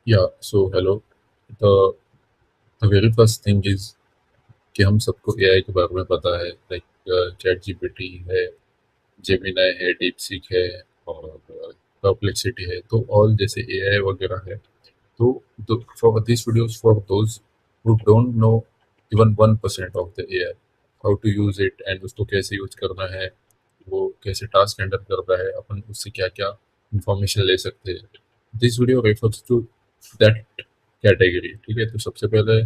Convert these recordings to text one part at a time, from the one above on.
Yeah, so hello. The the very first thing is कि हम सबको एआई के बारे में पता है, लाइक चैट जीपीटी है, जेमिनाई है, डीप सीक है और परप्लेक्सिटी है, तो ऑल जैसे एआई वगैरह है। तो for this videos for those who don't know even 1% of the AI, how to use it and उसको कैसे यूज करना है, वो कैसे टास्क हैंडल करता है, अपन उससे क्या क्या इंफॉर्मेशन ले सकते हैं। This video refers to that category. ठीक है, तो सबसे पहले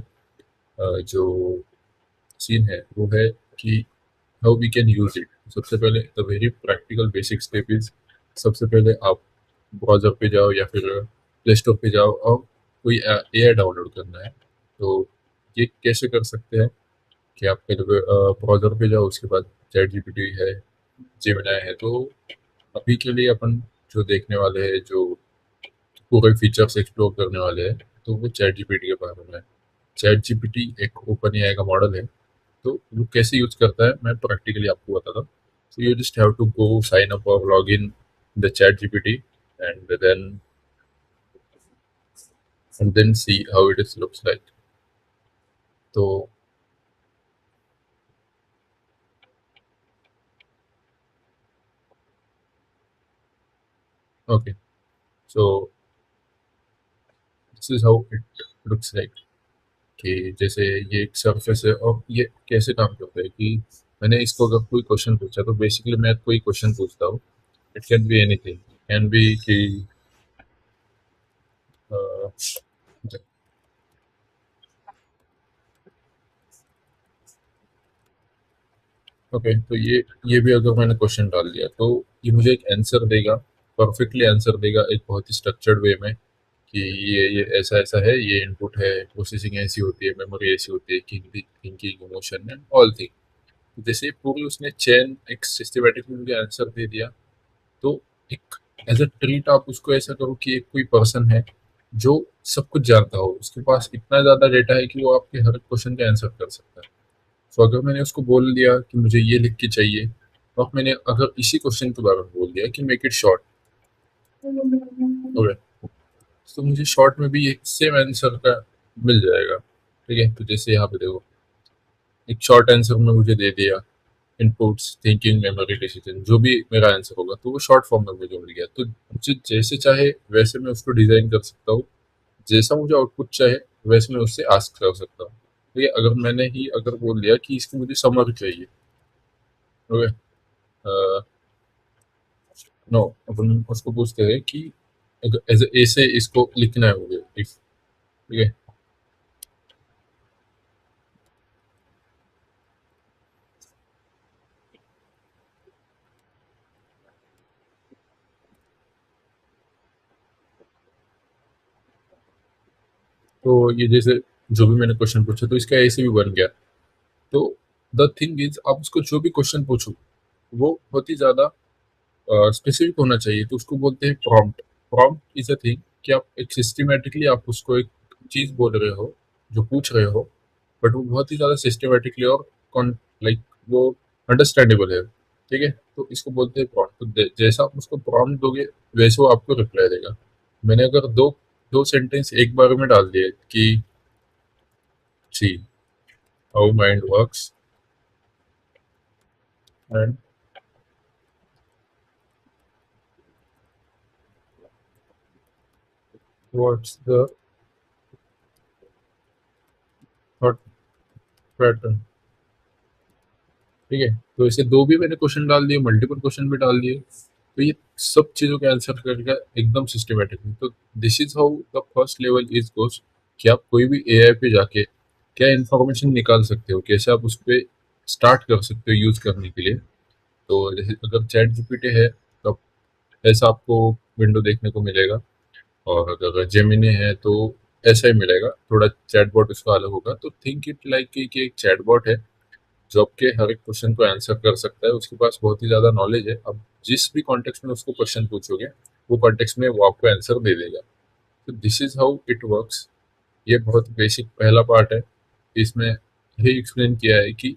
जो सीन है वो है कि how we can use it. सबसे पहले the very practical basic step is, सबसे पहले आप ब्राउज़र पे जाओ या फिर प्ले स्टोर पे जाओ और कोई एआई डाउनलोड करना है। तो ये कैसे कर सकते हैं कि आप पहले ब्राउज़र पे जाओ, उसके बाद चैट जीपीटी है, जेमिनाई है। तो अभी के लिए अपन जो देखने वाले हैं, जो पूरे फीचर्स एक्सप्लोर करने वाले हैं, तो वो चैट जीपीटी के बारे में है। चैट जीपीटी एक ओपन एआई का मॉडल है। तो वो कैसे यूज करता है मैं प्रैक्टिकली आपको बताता हूँ। So you just have to go sign up और log in the ChatGPT and then see how it is looks like. तो okay, so this is how it looks like. कि जैसे ये एक सरफेस है और ये कैसे काम करता है कि मैंने इसको अगर कोई क्वेश्चन पूछा, तो बेसिकली मैं कोई क्वेश्चन पूछता हूँ। It can be anything, can be कि ओके, तो ये भी अगर मैंने क्वेश्चन डाल दिया तो ये मुझे एक आंसर देगा, परफेक्टली आंसर देगा एक बहुत ही स्ट्रक्चर्ड वे में कि ये ऐसा ऐसा है, ये इनपुट है, प्रोसेसिंग ऐसी होती है, मेमोरी ऐसी होती है, thinking, emotion and all thing. जैसे पूरी उसने चेन एक सिस्टमेटिकली मुझे आंसर दे दिया। तो एक एज अ ट्रीट आप उसको ऐसा करो कि एक कोई पर्सन है जो सब कुछ जानता हो, उसके पास इतना ज्यादा डेटा है कि वो आपके हर क्वेश्चन का आंसर कर सकता है। तो अगर मैंने उसको बोल दिया कि मुझे ये लिख के चाहिए, और मैंने अगर इसी क्वेश्चन के बारे में बोल दिया कि मेक इट शॉर्ट, ओके, तो मुझे शॉर्ट में भी ये सेम आंसर का मिल जाएगा। ठीक है, तो जैसे यहाँ पे देखो, एक शॉर्ट आंसर में मुझे दे दिया इनपुट्स, थिंकिंग, मेमोरी, डिसीजन, जो भी मेरा आंसर होगा तो वो शॉर्ट फॉर्म में मुझे मिल गया। तो मुझे जैसे चाहे वैसे मैं उसको डिजाइन कर सकता हूँ, जैसा मुझे आउटपुट चाहे वैसे मैं उससे आस्क कर सकता हूँ। ठीक है, अगर मैंने ही अगर बोल दिया कि इसकी मुझे समरी चाहिए, ओके, नो, अपन उसको पूछते हैं कि एज ए से इसको लिखना है मुझे, इफ, ठीक है। तो ये जैसे जो भी मैंने क्वेश्चन पूछा तो इसका ऐसे भी बन गया। तो द थिंग इज, आप उसको जो भी क्वेश्चन पूछो वो बहुत ही ज्यादा स्पेसिफिक होना चाहिए। तो उसको बोलते हैं prompt. Prompt is a thing कि आप एक सिस्टमेटिकली आप उसको एक चीज बोल रहे हो, जो पूछ रहे हो, बट वो बहुत ही ज्यादा सिस्टमेटिकली और लाइक वो अंडरस्टैंडेबल है। ठीक है, तो इसको बोलते हैं प्रॉम्प्ट। तो जैसा आप उसको प्रॉम्प्ट दोगे वैसे वो आपको रिप्लाई देगा। मैंने अगर दो दो सेंटेंस एक बार में डाल दिए कि see how mind works and what's the thought pattern. ठीक है, तो ऐसे दो भी मैंने क्वेश्चन डाल दिए, मल्टीपल क्वेश्चन भी डाल दिए, तो ये सब चीज़ों के आंसर करेगा एकदम सिस्टमेटिकली। तो this is how the first level is गोस, कि आप कोई भी एआई पे जाके क्या इन्फॉर्मेशन निकाल सकते हो, कैसे आप उस पर स्टार्ट कर सकते हो यूज करने के लिए। तो जैसे अगर चैट जीपीटी है तो ऐसा आपको विंडो देखने को मिलेगा, और अगर जेमिनी है तो ऐसा ही मिलेगा, थोड़ा चैटबॉट उसका अलग होगा। तो थिंक इट लाइक कि एक चैटबॉट है जो आपके हर एक क्वेश्चन को आंसर कर सकता है। उसके पास बहुत ही ज़्यादा नॉलेज है, अब जिस भी कॉन्टेक्स्ट में उसको क्वेश्चन पूछोगे वो कॉन्टेक्स्ट में वो आपको आंसर दे देगा। तो this is how it works. ये बहुत बेसिक पहला पार्ट है। इसमें यही एक्सप्लेन किया है कि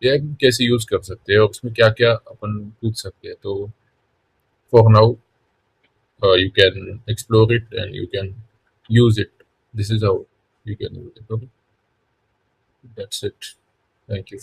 ये कैसे यूज कर सकते हैं और उसमें क्या क्या अपन पूछ सकते हैं। तो for now you can explore it and you can use it. This is how you can use it. Okay, that's it. Thank you.